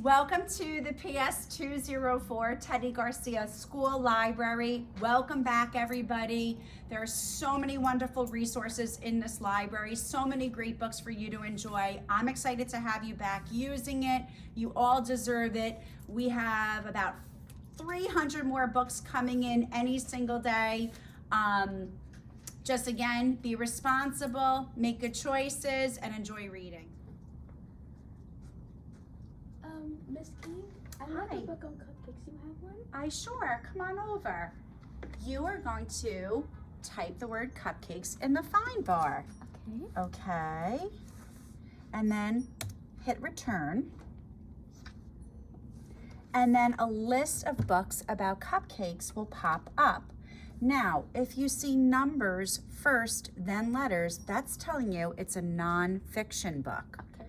Welcome to the PS204 Teddy Garcia School Library. Welcome back, everybody. There are so many wonderful resources in this library, so many great books for you to enjoy. I'm excited to have you back using it. You all deserve it. We have about 300 more books coming in any single day. Just again, be responsible, make good choices, and enjoy reading. Miss King, I have a book on cupcakes. You have one? Sure. Come on over. You are going to type the word cupcakes in the find bar. Okay. And then hit return. And then a list of books about cupcakes will pop up. Now, if you see numbers first, then letters, that's telling you it's a non-fiction book. Okay.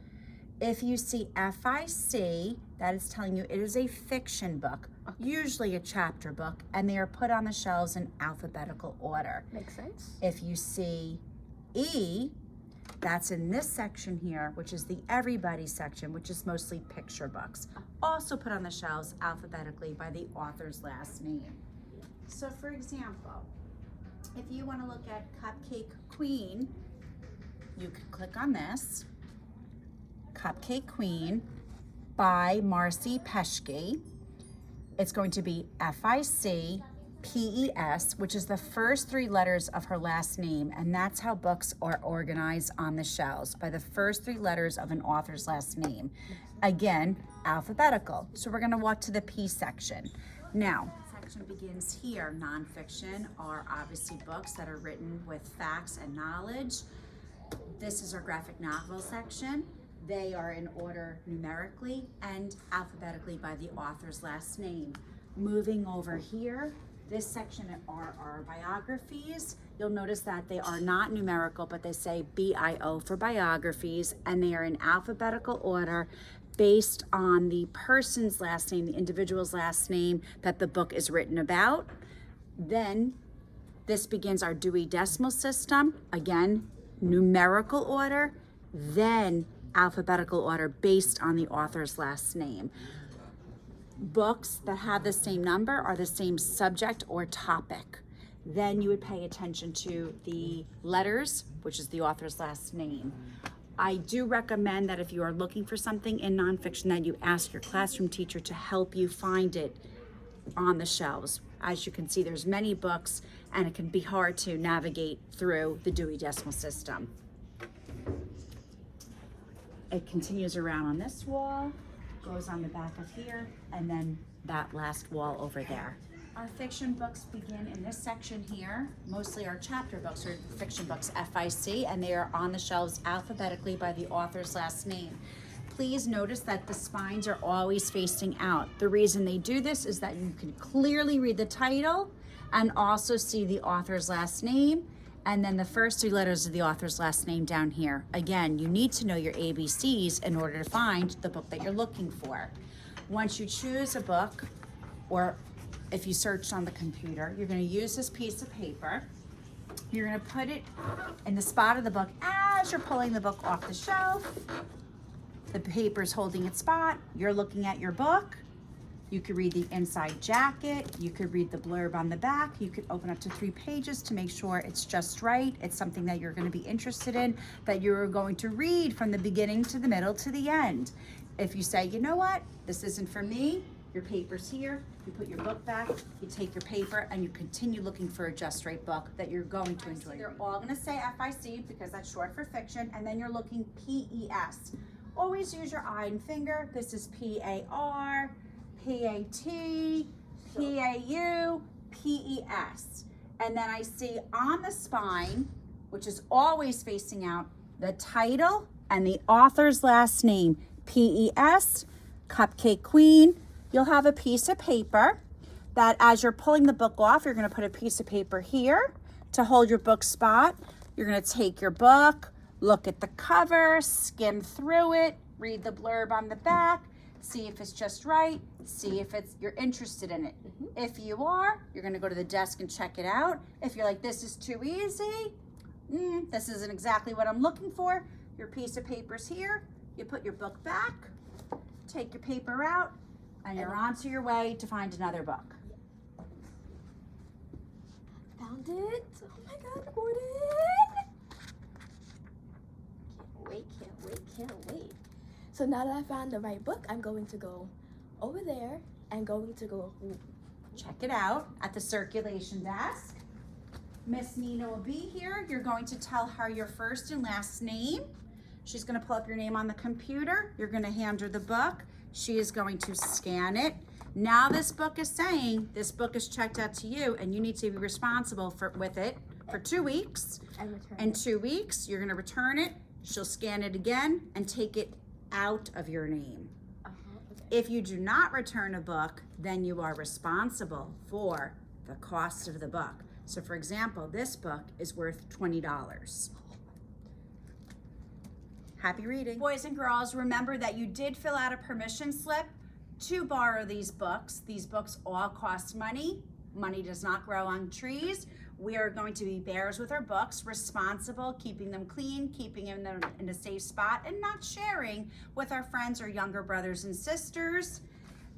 If you see FIC, that is telling you it is a fiction book, usually a chapter book, and they are put on the shelves in alphabetical order. Makes sense. If you see E, that's in this section here, which is the everybody section, which is mostly picture books, also put on the shelves alphabetically by the author's last name. So for example, if you want to look at Cupcake Queen, you could click on this. Cupcake Queen by Marcy Peschke. It's going to be FICPES, which is the first three letters of her last name, and that's how books are organized on the shelves, by the first three letters of an author's last name. Again, alphabetical. So we're going to walk to the P section. Now, the section begins here. Nonfiction are obviously books that are written with facts and knowledge. This is our graphic novel section. They are in order numerically and alphabetically by the author's last name. Moving over here, this section are our biographies. You'll notice that they are not numerical, but they say BIO for biographies, and they are in alphabetical order based on the person's last name, the individual's last name that the book is written about. Then this begins our Dewey Decimal System. Again, numerical order, then alphabetical order based on the author's last name. Books that have the same number are the same subject or topic. Then you would pay attention to the letters, which is the author's last name. I do recommend that if you are looking for something in nonfiction that you ask your classroom teacher to help you find it on the shelves. As you can see, there's many books and it can be hard to navigate through the Dewey Decimal System. It continues around on this wall, goes on the back of here, and then that last wall over there. Our fiction books begin in this section here. Mostly our chapter books are fiction books, FIC, and they are on the shelves alphabetically by the author's last name. Please notice that the spines are always facing out. The reason they do this is that you can clearly read the title and also see the author's last name, and then the first three letters of the author's last name down here. Again, you need to know your ABCs in order to find the book that you're looking for. Once you choose a book, or if you search on the computer, you're going to use this piece of paper. You're going to put it in the spot of the book as you're pulling the book off the shelf. The paper's holding its spot. You're looking at your book. You could read the inside jacket. You could read the blurb on the back. You could open up to 3 pages to make sure it's just right. It's something that you're going to be interested in, that you're going to read from the beginning to the middle to the end. If you say, you know what, this isn't for me, your paper's here, you put your book back, you take your paper, and you continue looking for a just right book that you're going to enjoy. They're all going to say FIC because that's short for fiction, and then you're looking PES. Always use your eye and finger. This is PAR, PAT, PAU, PES. And then I see on the spine, which is always facing out, the title and the author's last name, PES, Cupcake Queen. You'll have a piece of paper that as you're pulling the book off, you're going to put a piece of paper here to hold your book spot. You're going to take your book, look at the cover, skim through it, read the blurb on the back, see if it's just right, see if you're interested in it. If you are, you're going to go to the desk and check it out. If you're like, this is too easy, this isn't exactly what I'm looking for, your piece of paper's here, you put your book back, take your paper out, and you're on to your way to find another book. Found it. Oh my God, Gordon. Can't wait. So now that I found the right book, I'm going to go over there and going to go. Check it out at the circulation desk. Miss Nina will be here. You're going to tell her your first and last name. She's going to pull up your name on the computer. You're going to hand her the book. She is going to scan it. Now this book is saying this book is checked out to you, and you need to be responsible with it for 2 weeks. In 2 weeks, you're going to return it. She'll scan it again and take it out of your name. Okay. If you do not return a book, then you are responsible for the cost of the book. So for example, this book is worth $20. Happy reading. Boys and girls, remember that you did fill out a permission slip to borrow these books. These books all cost money. Money does not grow on trees. We are going to be bears with our books, responsible, keeping them clean, keeping them in a safe spot, and not sharing with our friends or younger brothers and sisters.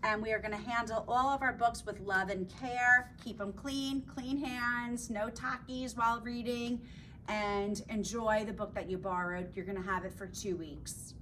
And we are going to handle all of our books with love and care. Keep them clean, clean hands, no talkies while reading, and enjoy the book that you borrowed. You're going to have it for 2 weeks.